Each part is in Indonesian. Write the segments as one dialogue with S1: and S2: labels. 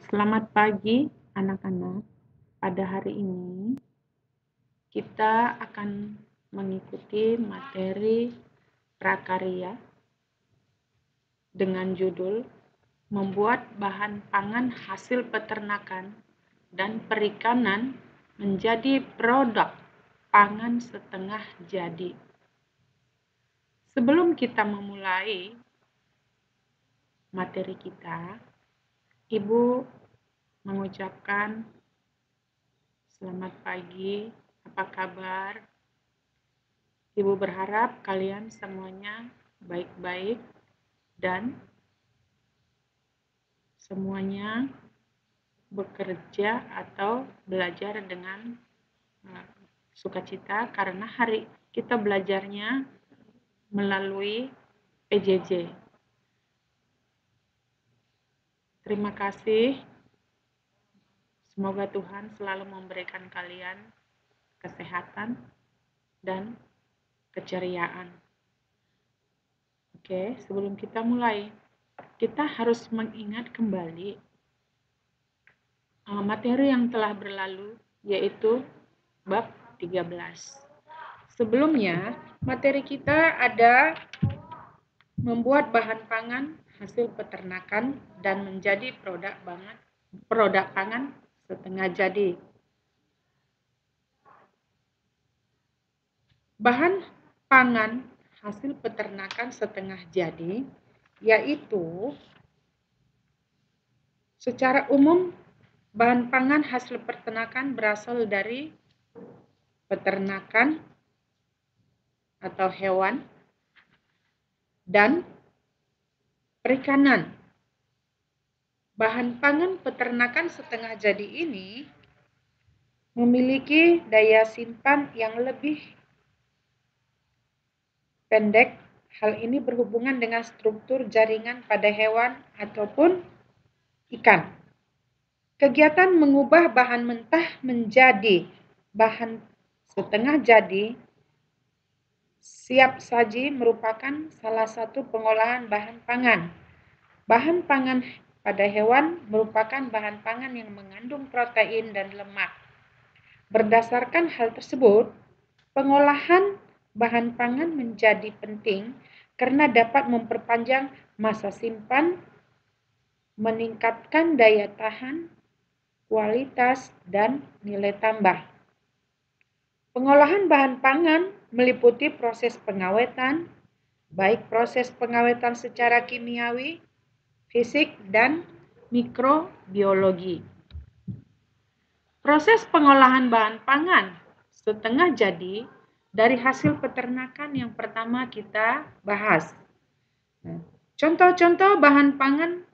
S1: Selamat pagi anak-anak. Pada hari ini kita akan mengikuti materi prakarya dengan judul Membuat Bahan Pangan Hasil Peternakan dan Perikanan Menjadi Produk Pangan Setengah Jadi. Sebelum kita memulai materi kita, Ibu mengucapkan selamat pagi, apa kabar? Ibu berharap kalian semuanya baik-baik dan semuanya bekerja atau belajar dengan sukacita karena hari kita belajarnya melalui PJJ. Terima kasih. Semoga Tuhan selalu memberikan kalian kesehatan dan keceriaan. Oke, sebelum kita mulai, kita harus mengingat kembali materi yang telah berlalu, yaitu bab 13. Sebelumnya, materi kita ada membuat bahan pangan hasil peternakan dan menjadi produk pangan setengah jadi. Bahan pangan hasil peternakan setengah jadi yaitu secara umum bahan pangan hasil peternakan berasal dari peternakan atau hewan dan perikanan. Bahan pangan peternakan setengah jadi ini memiliki daya simpan yang lebih pendek. Hal ini berhubungan dengan struktur jaringan pada hewan ataupun ikan. Kegiatan mengubah bahan mentah menjadi bahan setengah jadi siap saji merupakan salah satu pengolahan bahan pangan. Bahan pangan pada hewan merupakan bahan pangan yang mengandung protein dan lemak. Berdasarkan hal tersebut, pengolahan bahan pangan menjadi penting karena dapat memperpanjang masa simpan, meningkatkan daya tahan, kualitas, dan nilai tambah. Pengolahan bahan pangan meliputi proses pengawetan, baik proses pengawetan secara kimiawi, fisik, dan mikrobiologi. Proses pengolahan bahan pangan setengah jadi dari hasil peternakan yang pertama kita bahas. Contoh-contoh bahan pangan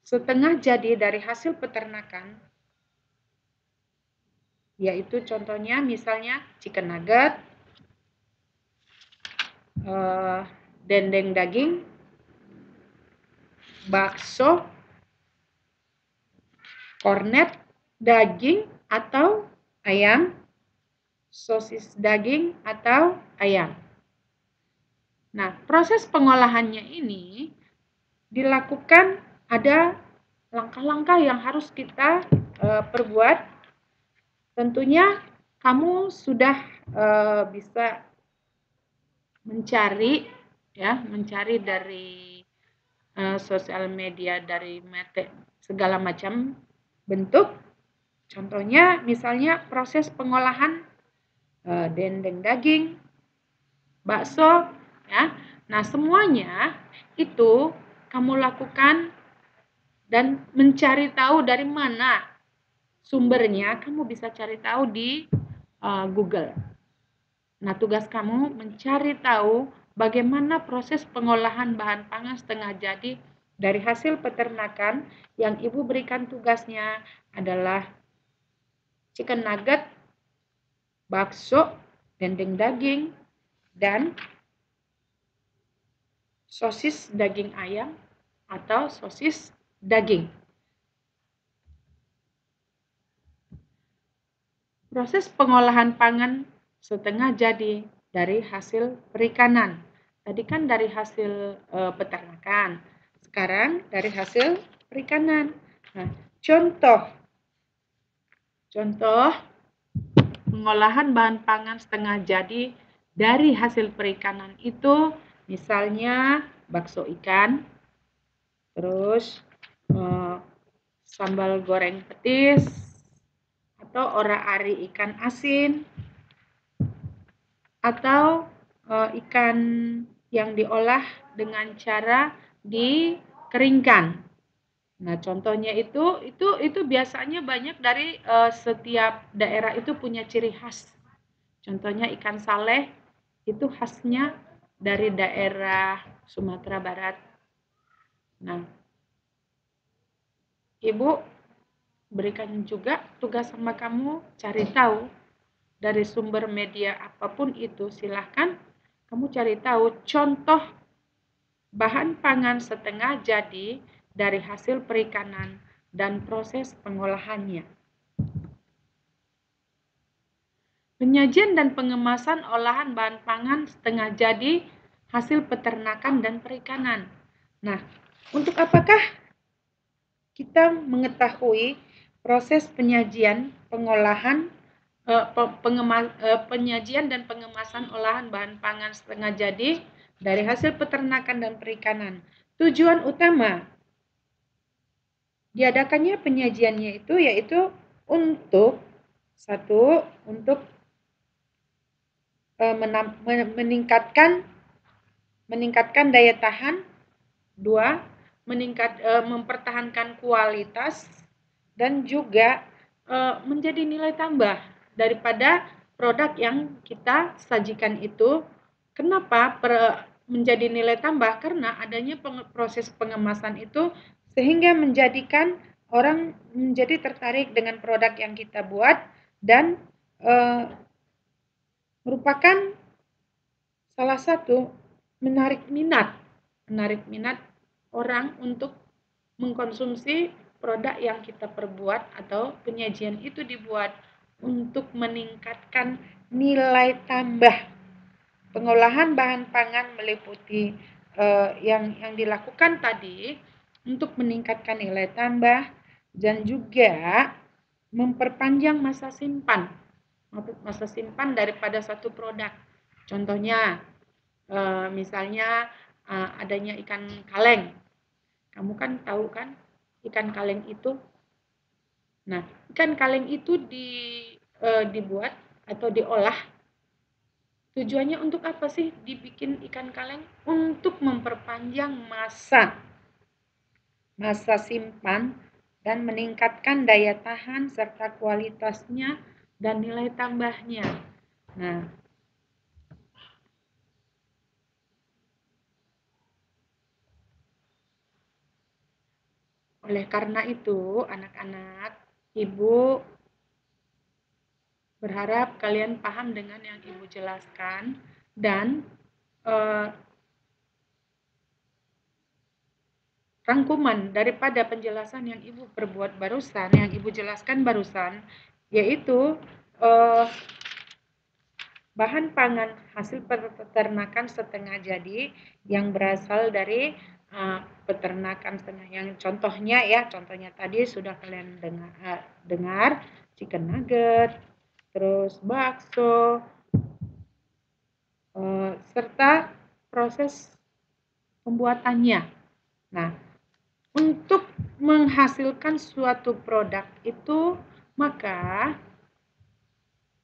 S1: setengah jadi dari hasil peternakan yaitu contohnya misalnya chicken nugget, dendeng daging, bakso, kornet daging atau ayam, sosis daging atau ayam. Nah, proses pengolahannya ini dilakukan ada langkah-langkah yang harus kita perbuat. Tentunya kamu sudah bisa mencari dari sosial media, dari segala macam bentuk. Contohnya misalnya proses pengolahan dendeng daging, bakso, ya. Nah, semuanya itu kamu lakukan dan mencari tahu dari mana sumbernya, kamu bisa cari tahu di Google. Nah, tugas kamu mencari tahu bagaimana proses pengolahan bahan pangan setengah jadi dari hasil peternakan. Yang Ibu berikan tugasnya adalah chicken nugget, bakso, dendeng daging, dan sosis daging ayam atau sosis daging. Proses pengolahan pangan setengah jadi dari hasil perikanan. Tadi kan dari hasil peternakan. Sekarang dari hasil perikanan. Nah, contoh pengolahan bahan pangan setengah jadi dari hasil perikanan itu misalnya bakso ikan, terus sambal goreng petis, atau ora-ari ikan asin, atau ikan yang diolah dengan cara dikeringkan. Nah, contohnya itu biasanya banyak dari setiap daerah itu punya ciri khas. Contohnya ikan saleh itu khasnya dari daerah Sumatera Barat. Nah, Ibu berikan juga tugas sama kamu cari tahu dari sumber media apapun itu, silahkan kamu cari tahu contoh bahan pangan setengah jadi dari hasil perikanan dan proses pengolahannya. Penyajian dan pengemasan olahan bahan pangan setengah jadi hasil peternakan dan perikanan. Nah, untuk apakah kita mengetahui proses penyajian, pengolahan, penyajian dan pengemasan olahan bahan pangan setengah jadi dari hasil peternakan dan perikanan? Tujuan utama diadakannya penyajiannya itu yaitu untuk meningkatkan daya tahan, dua, mempertahankan kualitas, dan juga menjadi nilai tambah daripada produk yang kita sajikan itu. Kenapa menjadi nilai tambah? Karena adanya proses pengemasan itu sehingga menjadikan orang menjadi tertarik dengan produk yang kita buat dan merupakan salah satu menarik minat orang untuk mengkonsumsi produk yang kita perbuat atau penyajian itu dibuat untuk meningkatkan nilai tambah. Pengolahan bahan pangan meliputi yang dilakukan tadi untuk meningkatkan nilai tambah dan juga memperpanjang masa simpan daripada satu produk. Contohnya misalnya adanya ikan kaleng. Kamu kan tahu kan ikan kaleng itu. Nah, ikan kaleng itu dibuat atau diolah. Tujuannya untuk apa sih dibikin ikan kaleng? Untuk memperpanjang masa simpan dan meningkatkan daya tahan serta kualitasnya dan nilai tambahnya. Nah, oleh karena itu, anak-anak, Ibu berharap kalian paham dengan yang Ibu jelaskan dan rangkuman daripada penjelasan yang Ibu perbuat barusan, yang Ibu jelaskan barusan, yaitu bahan pangan hasil peternakan setengah jadi yang berasal dari peternakan setengah, yang contohnya tadi sudah kalian dengar chicken nugget, terus bakso, serta proses pembuatannya. Nah, untuk menghasilkan suatu produk itu, maka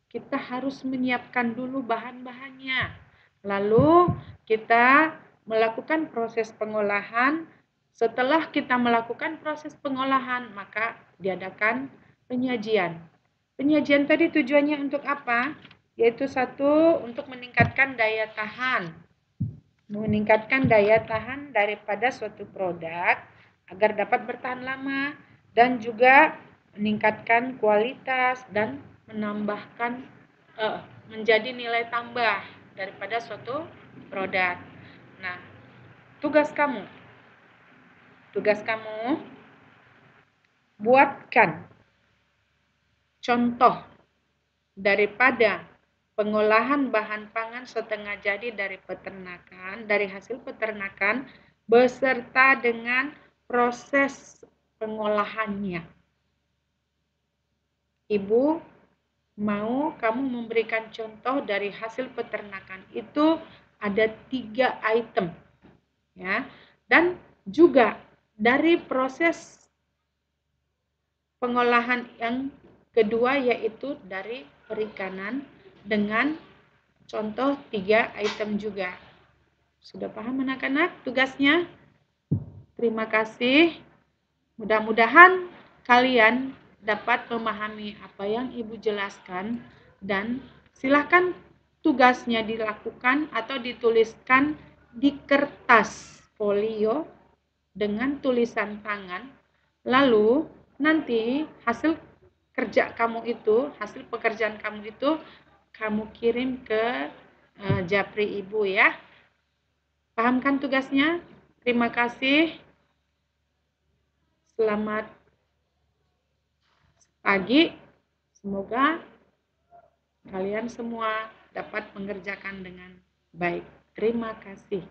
S1: kita harus menyiapkan dulu bahan-bahannya. Lalu kita melakukan proses pengolahan. Setelah kita melakukan proses pengolahan, maka diadakan penyajian. Penyajian tadi tujuannya untuk apa? Yaitu satu, untuk meningkatkan daya tahan. Meningkatkan daya tahan daripada suatu produk agar dapat bertahan lama dan juga meningkatkan kualitas dan menambahkan menjadi nilai tambah daripada suatu produk. Nah, tugas kamu buatkan contoh daripada pengolahan bahan pangan setengah jadi dari hasil peternakan beserta dengan proses pengolahannya. Ibu mau kamu memberikan contoh dari hasil peternakan. Itu ada 3 item. Ya. Dan juga dari proses pengolahan yang kedua yaitu dari perikanan dengan contoh 3 item juga. Sudah paham anak-anak tugasnya? Terima kasih. Mudah-mudahan kalian dapat memahami apa yang Ibu jelaskan dan silakan tugasnya dilakukan atau dituliskan di kertas folio dengan tulisan tangan. Lalu nanti hasil kerja kamu itu, hasil pekerjaan kamu itu kamu kirim ke Japri Ibu ya. Pahamkan tugasnya? Terima kasih. Selamat pagi. Semoga kalian semua dapat mengerjakan dengan baik. Terima kasih.